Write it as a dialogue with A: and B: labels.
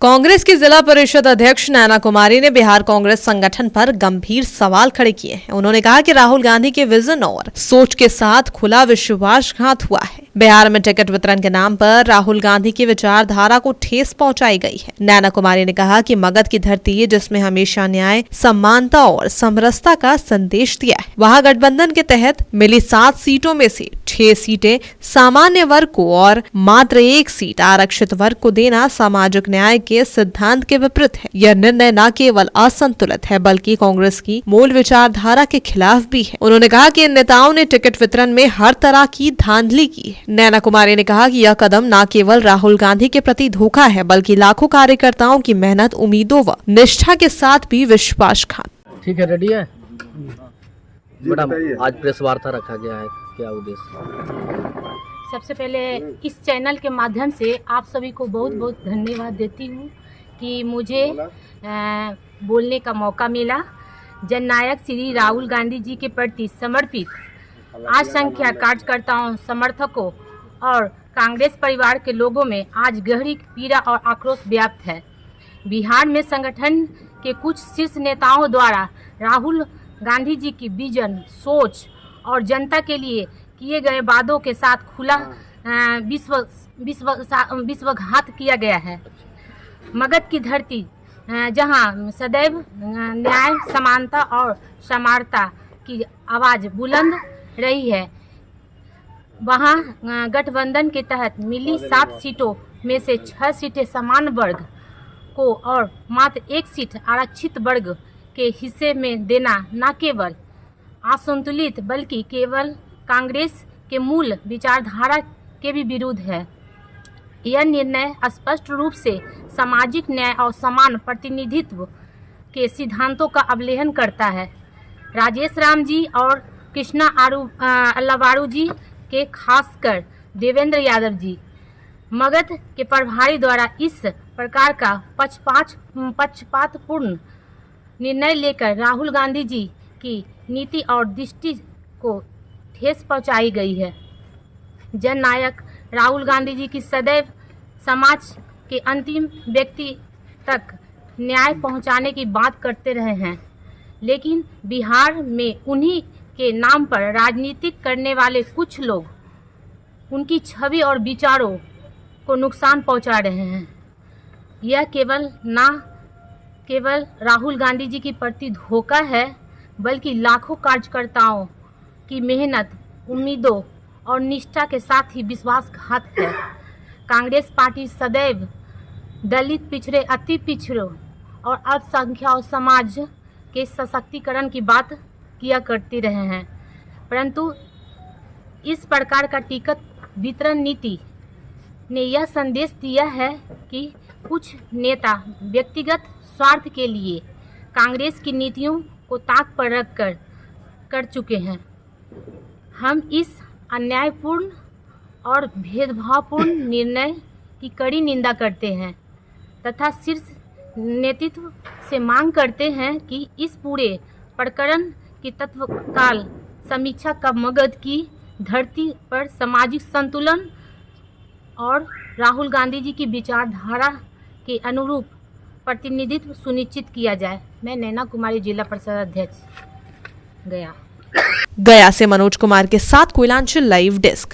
A: कांग्रेस की जिला परिषद अध्यक्ष नैना कुमारी ने बिहार कांग्रेस संगठन पर गंभीर सवाल खड़े किए हैं। उन्होंने कहा कि राहुल गांधी के विजन और सोच के साथ खुला विश्वासघात हुआ है। बिहार में टिकट वितरण के नाम पर राहुल गांधी की विचारधारा को ठेस पहुंचाई गई है। नैना कुमारी ने कहा कि मगध की धरती जिसमें हमेशा न्याय, समानता और समरसता का संदेश दिया है, वहां गठबंधन के तहत मिली 7 सीटों में से 6 सीटें सामान्य वर्ग को और मात्र 1 सीट आरक्षित वर्ग को देना सामाजिक न्याय के सिद्धांत के विपरीत है। यह निर्णय न केवल असंतुलित है बल्कि कांग्रेस की मूल विचारधारा के खिलाफ भी है। उन्होंने कहा कि इन नेताओं ने टिकट वितरण में हर तरह की धांधली की है। नैना कुमारी ने कहा कि यह कदम न केवल राहुल गांधी के प्रति धोखा है बल्कि लाखों कार्यकर्ताओं की मेहनत, उम्मीदों व निष्ठा के साथ भी विश्वासघात।
B: ठीक है, रेडी है मैडम। आज प्रेस वार्ता रखा गया है, क्या उद्देश्य?
C: सबसे पहले इस चैनल के माध्यम से आप सभी को बहुत बहुत धन्यवाद देती हूँ कि मुझे बोलने का मौका मिला। जननायक श्री राहुल गांधी जी के प्रति समर्पित असंख्य कार्यकर्ताओं, समर्थकों और कांग्रेस परिवार के लोगों में आज गहरी पीड़ा और आक्रोश व्याप्त है। बिहार में संगठन के कुछ शीर्ष नेताओं द्वारा राहुल गांधी जी की विजन, सोच और जनता के लिए किए गए वादों के साथ खुला विश्वासघात किया गया है। मगध की धरती जहां सदैव न्याय, समानता और समानता की आवाज़ बुलंद रही है, वहां गठबंधन के तहत मिली 7 सीटों में से 6 सीटें समान वर्ग को और मात्र 1 सीट आरक्षित वर्ग के हिस्से में देना न केवल असंतुलित बल्कि केवल कांग्रेस के मूल विचारधारा के भी विरुद्ध है। यह निर्णय स्पष्ट रूप से सामाजिक न्याय और समान प्रतिनिधित्व के सिद्धांतों का अवहेलना करता है। राजेश राम जी और कृष्णा अल्लावारू जी के खासकर देवेंद्र यादव जी, मगध के प्रभारी द्वारा इस प्रकार का पक्षपातपूर्ण निर्णय लेकर राहुल गांधी जी की नीति और दृष्टि को ठेस पहुंचाई गई है। जननायक राहुल गांधी जी की सदैव समाज के अंतिम व्यक्ति तक न्याय पहुंचाने की बात करते रहे हैं, लेकिन बिहार में उन्हीं के नाम पर राजनीति करने वाले कुछ लोग उनकी छवि और विचारों को नुकसान पहुंचा रहे हैं। यह केवल राहुल गांधी जी के प्रति धोखा है बल्कि लाखों कार्यकर्ताओं की मेहनत, उम्मीदों और निष्ठा के साथ ही विश्वासघात है। कांग्रेस पार्टी सदैव दलित, पिछड़े, अति पिछड़ों और अल्पसंख्यक समाज के सशक्तिकरण की बात किया करती रहे हैं, परंतु इस प्रकार का टिकट वितरण नीति ने यह संदेश दिया है कि कुछ नेता व्यक्तिगत स्वार्थ के लिए कांग्रेस की नीतियों को ताक पर रख कर चुके हैं। हम इस अन्यायपूर्ण और भेदभावपूर्ण निर्णय की कड़ी निंदा करते हैं तथा शीर्ष नेतृत्व से मांग करते हैं कि इस पूरे प्रकरण की तत्काल समीक्षा का मगध की धरती पर सामाजिक संतुलन और राहुल गांधी जी की विचारधारा के अनुरूप प्रतिनिधित्व सुनिश्चित किया जाए। मैं नैना कुमारी, जिला परिषद अध्यक्ष, गया
A: से मनोज कुमार के साथ कोयलांचल लाइव डेस्क।